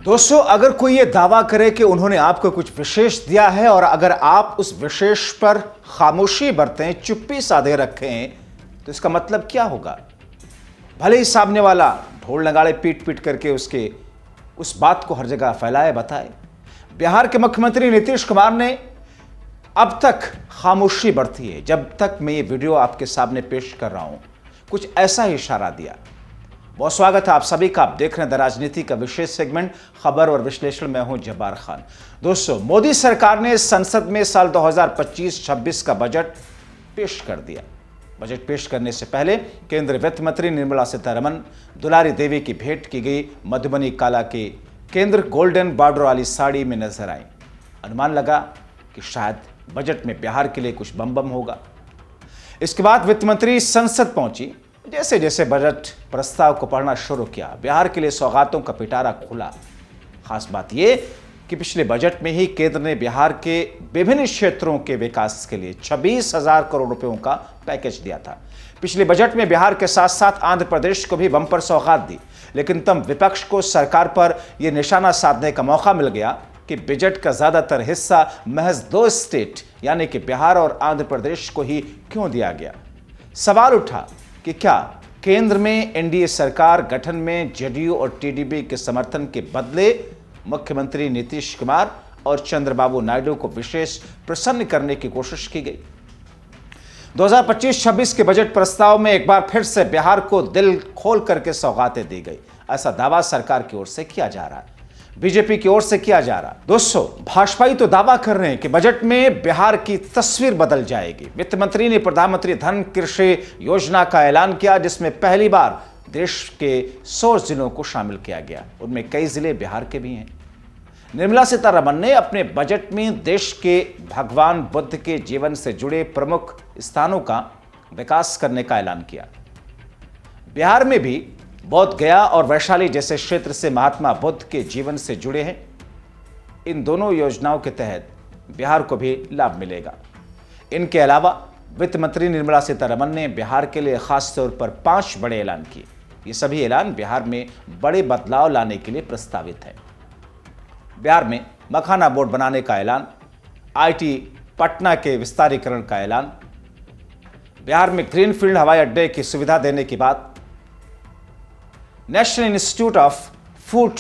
दोस्तों, अगर कोई ये दावा करे कि उन्होंने आपको कुछ विशेष दिया है और अगर आप उस विशेष पर खामोशी बरतें, चुप्पी साधे रखें, तो इसका मतलब क्या होगा? भले ही सामने वाला ढोल नगाड़े पीट पीट करके उस बात को हर जगह फैलाए, बताए। बिहार के मुख्यमंत्री नीतीश कुमार ने अब तक खामोशी बरती है। जब तक मैं ये वीडियो आपके सामने पेश कर रहा हूं, कुछ ऐसा ही इशारा दिया। बहुत स्वागत है आप सभी का। आप देख रहे हैं द राजनीति का विशेष सेगमेंट खबर और विश्लेषण। मैं हूं जब्बार खान। दोस्तों, मोदी सरकार ने संसद में साल 2025-26 का बजट पेश कर दिया। बजट पेश करने से पहले केंद्रीय वित्त मंत्री निर्मला सीतारमण दुलारी देवी की भेंट की गई मधुबनी काला के केंद्र गोल्डन बॉर्डर वाली साड़ी में नजर आई। अनुमान लगा कि शायद बजट में बिहार के लिए कुछ बम होगा। इसके बाद वित्त मंत्री संसद पहुंची। जैसे जैसे बजट प्रस्ताव को पढ़ना शुरू किया, बिहार के लिए सौगातों का पिटारा खुला। खास बात यह कि पिछले बजट में ही केंद्र ने बिहार के विभिन्न क्षेत्रों के विकास के लिए 26,000 करोड़ रुपयों का पैकेज दिया था। पिछले बजट में बिहार के साथ साथ आंध्र प्रदेश को भी बम्पर सौगात दी, लेकिन तब विपक्ष को सरकार पर यह निशाना साधने का मौका मिल गया कि बजट का ज्यादातर हिस्सा महज 2 स्टेट यानी कि बिहार और आंध्र प्रदेश को ही क्यों दिया गया। सवाल उठा कि क्या केंद्र में एनडीए सरकार गठन में जेडीयू और टीडीपी के समर्थन के बदले मुख्यमंत्री नीतीश कुमार और चंद्रबाबू नायडू को विशेष प्रसन्न करने की कोशिश की गई। 2025-26 के बजट प्रस्ताव में एक बार फिर से बिहार को दिल खोल करके सौगातें दी गई। ऐसा दावा सरकार की ओर से किया जा रहा है, बीजेपी की ओर से किया जा रहा। दोस्तों, भाजपाई तो दावा कर रहे हैं कि बजट में बिहार की तस्वीर बदल जाएगी। वित्त मंत्री ने प्रधानमंत्री धन कृषि योजना का ऐलान किया, जिसमें पहली बार देश के 100 जिलों को शामिल किया गया। उनमें कई जिले बिहार के भी हैं। निर्मला सीतारमण ने अपने बजट में देश के भगवान बुद्ध के जीवन से जुड़े प्रमुख स्थानों का विकास करने का ऐलान किया। बिहार में भी बोध गया और वैशाली जैसे क्षेत्र से महात्मा बुद्ध के जीवन से जुड़े हैं। इन दोनों योजनाओं के तहत बिहार को भी लाभ मिलेगा। इनके अलावा वित्त मंत्री निर्मला सीतारमण ने बिहार के लिए खास तौर पर 5 बड़े ऐलान किए। ये सभी ऐलान बिहार में बड़े बदलाव लाने के लिए प्रस्तावित है। बिहार में मखाना बोर्ड बनाने का ऐलान, आईटी पटना के विस्तारीकरण का ऐलान, बिहार में ग्रीनफील्ड हवाई अड्डे की सुविधा देने की बात, national institute of food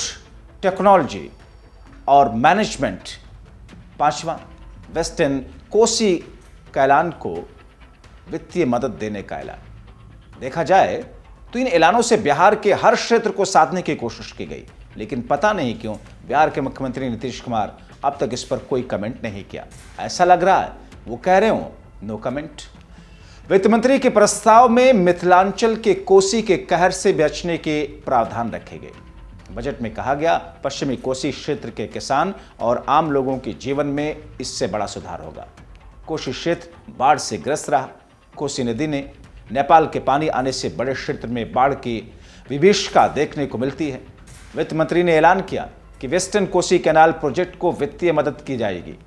technology और मैनेजमेंट, 5वां वेस्टर्न कोसी का ऐलान को वित्तीय मदद देने का ऐलान। देखा जाए तो इन ऐलानों से बिहार के हर क्षेत्र को साधने की कोशिश की गई, लेकिन पता नहीं क्यों बिहार के मुख्यमंत्री नीतीश कुमार अब तक इस पर कोई कमेंट नहीं किया। ऐसा लग रहा है वो कह रहे हो नो कमेंट। वित्त मंत्री के प्रस्ताव में मिथिलांचल के कोसी के कहर से बचने के प्रावधान रखे गए। बजट में कहा गया पश्चिमी कोसी क्षेत्र के किसान और आम लोगों के जीवन में इससे बड़ा सुधार होगा। कोसी क्षेत्र बाढ़ से ग्रस्त रहा। कोसी नदी ने नेपाल के पानी आने से बड़े क्षेत्र में बाढ़ की विभीषिका देखने को मिलती है। वित्त मंत्री ने ऐलान किया कि वेस्टर्न कोसी कैनाल प्रोजेक्ट को वित्तीय मदद की जाएगी।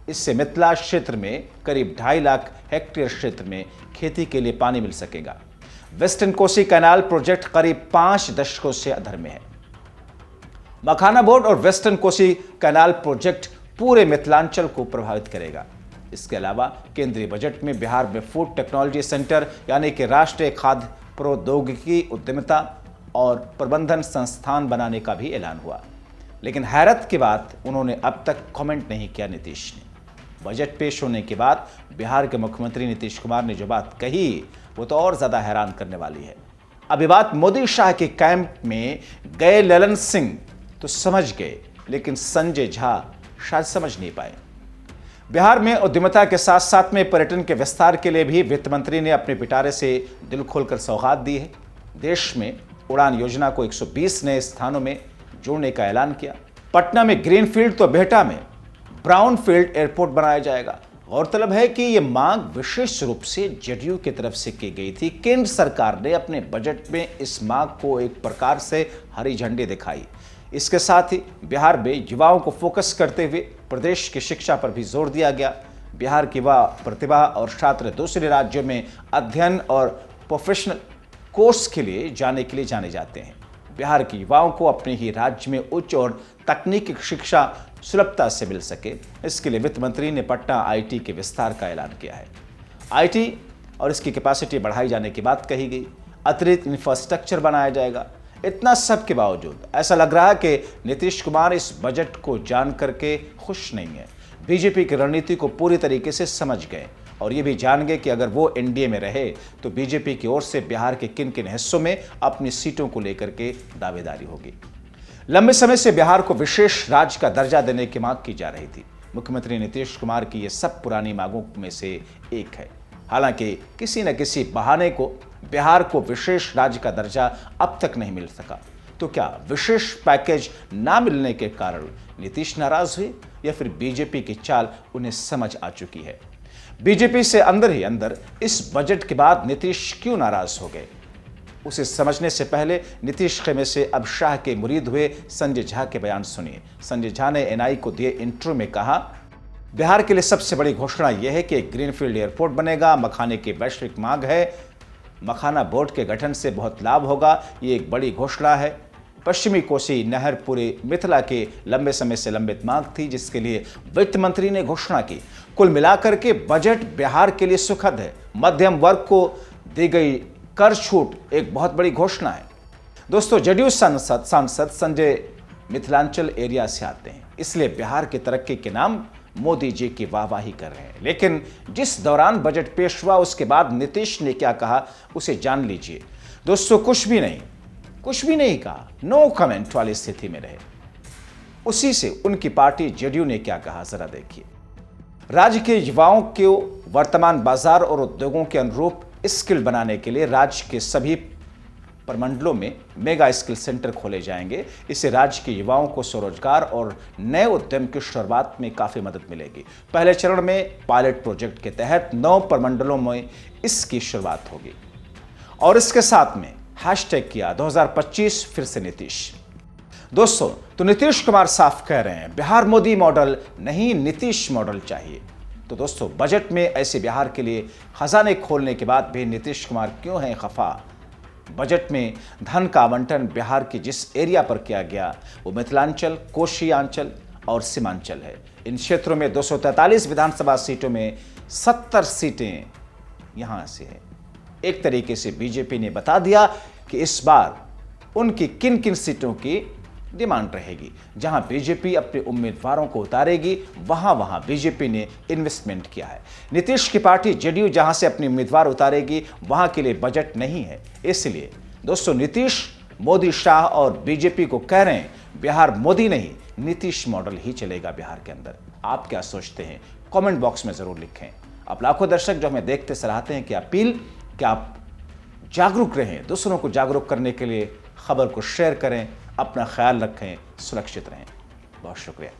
इससे मिथिला क्षेत्र में करीब 2.5 लाख हेक्टेयर क्षेत्र में खेती के लिए पानी मिल सकेगा। वेस्टर्न कोसी कैनाल प्रोजेक्ट करीब 5 दशकों से अधर में है। मखाना बोर्ड और वेस्टर्न कोसी कैनाल प्रोजेक्ट पूरे मिथिलांचल को प्रभावित करेगा। इसके अलावा केंद्रीय बजट में बिहार में फूड टेक्नोलॉजी सेंटर यानी कि राष्ट्रीय खाद्य प्रौद्योगिकी उद्यमिता और प्रबंधन संस्थान बनाने का भी ऐलान हुआ। लेकिन हैरत की बात, उन्होंने अब तक कमेंट नहीं किया नीतीश ने। बजट पेश होने के बाद बिहार के मुख्यमंत्री नीतीश कुमार ने जो बात कही वो तो और ज्यादा हैरान करने वाली है। अब ये बात मोदी शाह के कैंप में गए ललन सिंह तो समझ गए, लेकिन संजय झा शायद समझ नहीं पाए। बिहार में उद्यमिता के साथ साथ में पर्यटन के विस्तार के लिए भी वित्त मंत्री ने अपने पिटारे से दिल खोलकर सौगात दी है। देश में उड़ान योजना को 120 नए स्थानों में जोड़ने का ऐलान किया। पटना में ग्रीनफील्ड तो बेहटा में ब्राउनफील्ड एयरपोर्ट बनाया जाएगा। गौरतलब है कि यह मांग विशेष रूप से जेडीयू की तरफ से की गई थी। केंद्र सरकार ने अपने बजट में इस मांग को एक प्रकार से हरी झंडी दिखाई। इसके साथ ही बिहार में युवाओं को फोकस करते हुए प्रदेश की शिक्षा पर भी जोर दिया गया। बिहार की युवा प्रतिभा और छात्र दूसरे राज्यों में अध्ययन और प्रोफेशनल कोर्स के लिए जाने जाते हैं। बिहार के युवाओं को अपने ही राज्य में उच्च और तकनीकी शिक्षा सुलभता से मिल सके, इसके लिए वित्त मंत्री ने पटना आईटी के विस्तार का ऐलान किया है। आईटी और इसकी कैपेसिटी बढ़ाई जाने की बात कही गई, अतिरिक्त इंफ्रास्ट्रक्चर बनाया जाएगा। इतना सब के बावजूद ऐसा लग रहा है कि नीतीश कुमार इस बजट को जान करके खुश नहीं है। बीजेपी की रणनीति को पूरी तरीके से समझ गए और ये भी जान गए कि अगर वो एनडीए में रहे तो बीजेपी की ओर से बिहार के किन किन हिस्सों में अपनी सीटों को लेकर के दावेदारी होगी। लंबे समय से बिहार को विशेष राज्य का दर्जा देने की मांग की जा रही थी। मुख्यमंत्री नीतीश कुमार की ये सब पुरानी मांगों में से एक है। हालांकि किसी न किसी बहाने को बिहार को विशेष राज्य का दर्जा अब तक नहीं मिल सका। तो क्या विशेष पैकेज ना मिलने के कारण नीतीश नाराज हुए या फिर बीजेपी की चाल उन्हें समझ आ चुकी है? बीजेपी से अंदर ही अंदर इस बजट के बाद नीतीश क्यों नाराज हो गए, उसे समझने से पहले नीतीश खेमे से अब शाह के मुरीद हुए संजय झा के बयान सुनिए। संजय झा ने एनआई को दिए इंटरव्यू में कहा, बिहार के लिए सबसे बड़ी घोषणा यह है कि एक ग्रीनफील्ड एयरपोर्ट बनेगा। मखाने की वैश्विक मांग है, मखाना बोर्ड के गठन से बहुत लाभ होगा, ये एक बड़ी घोषणा है। पश्चिमी कोसी नहर पूरे मिथिला के लंबे समय से लंबित मांग थी, जिसके लिए वित्त मंत्री ने घोषणा की। कुल मिलाकर के बजट बिहार के लिए सुखद है। मध्यम वर्ग को दी गई कर छूट एक बहुत बड़ी घोषणा है। दोस्तों, जदयू सांसद संजय मिथिलांचल एरिया से आते हैं, इसलिए बिहार की तरक्की के नाम मोदी जी की वाहवाही कर रहे हैं। लेकिन जिस दौरान बजट पेश हुआ उसके बाद नीतीश ने क्या कहा उसे जान लीजिए। दोस्तों, कुछ भी नहीं कहा, नो कमेंट वाली स्थिति में रहे। उसी से उनकी पार्टी जदयू ने क्या कहा जरा देखिए। राज्य के युवाओं को वर्तमान बाजार और उद्योगों के अनुरूप स्किल बनाने के लिए राज्य के सभी प्रमंडलों में मेगा स्किल सेंटर खोले जाएंगे। इससे राज्य के युवाओं को स्वरोजगार और नए उद्यम की शुरुआत में काफी मदद मिलेगी। पहले चरण में पायलट प्रोजेक्ट के तहत 9 प्रमंडलों में इसकी शुरुआत होगी और इसके साथ में हैशटैग किया 2025 फिर से नीतीश। दोस्तों, तो नीतीश कुमार साफ कह रहे हैं बिहार मोदी मॉडल नहीं, नीतीश मॉडल चाहिए। तो दोस्तों, बजट में ऐसे बिहार के लिए खजाने खोलने के बाद भी नीतीश कुमार क्यों हैं खफा? बजट में धन का आवंटन बिहार के जिस एरिया पर किया गया वो मिथिलांचल, कोशियांचल और सीमांचल है। इन क्षेत्रों में 243 विधानसभा सीटों में 70 सीटें यहां से हैं। एक तरीके से बीजेपी ने बता दिया कि इस बार उनकी किन किन सीटों की डिमांड रहेगी। जहां बीजेपी अपने उम्मीदवारों को उतारेगी वहां बीजेपी ने इन्वेस्टमेंट किया है। नीतीश की पार्टी जदयू जहां से अपने उम्मीदवार उतारेगी वहां के लिए बजट नहीं है। इसलिए दोस्तों, नीतीश मोदी शाह और बीजेपी को कह रहे हैं बिहार मोदी नहीं, नीतीश मॉडल ही चलेगा बिहार के अंदर। आप क्या सोचते हैं? कमेंट बॉक्स में जरूर लिखें। आप लाखों दर्शक जो हमें देखते सराहते हैं कि अपील कि आप जागरूक रहें, दूसरों को जागरूक करने के लिए खबर को शेयर करें, अपना ख्याल रखें, सुरक्षित रहें। बहुत शुक्रिया।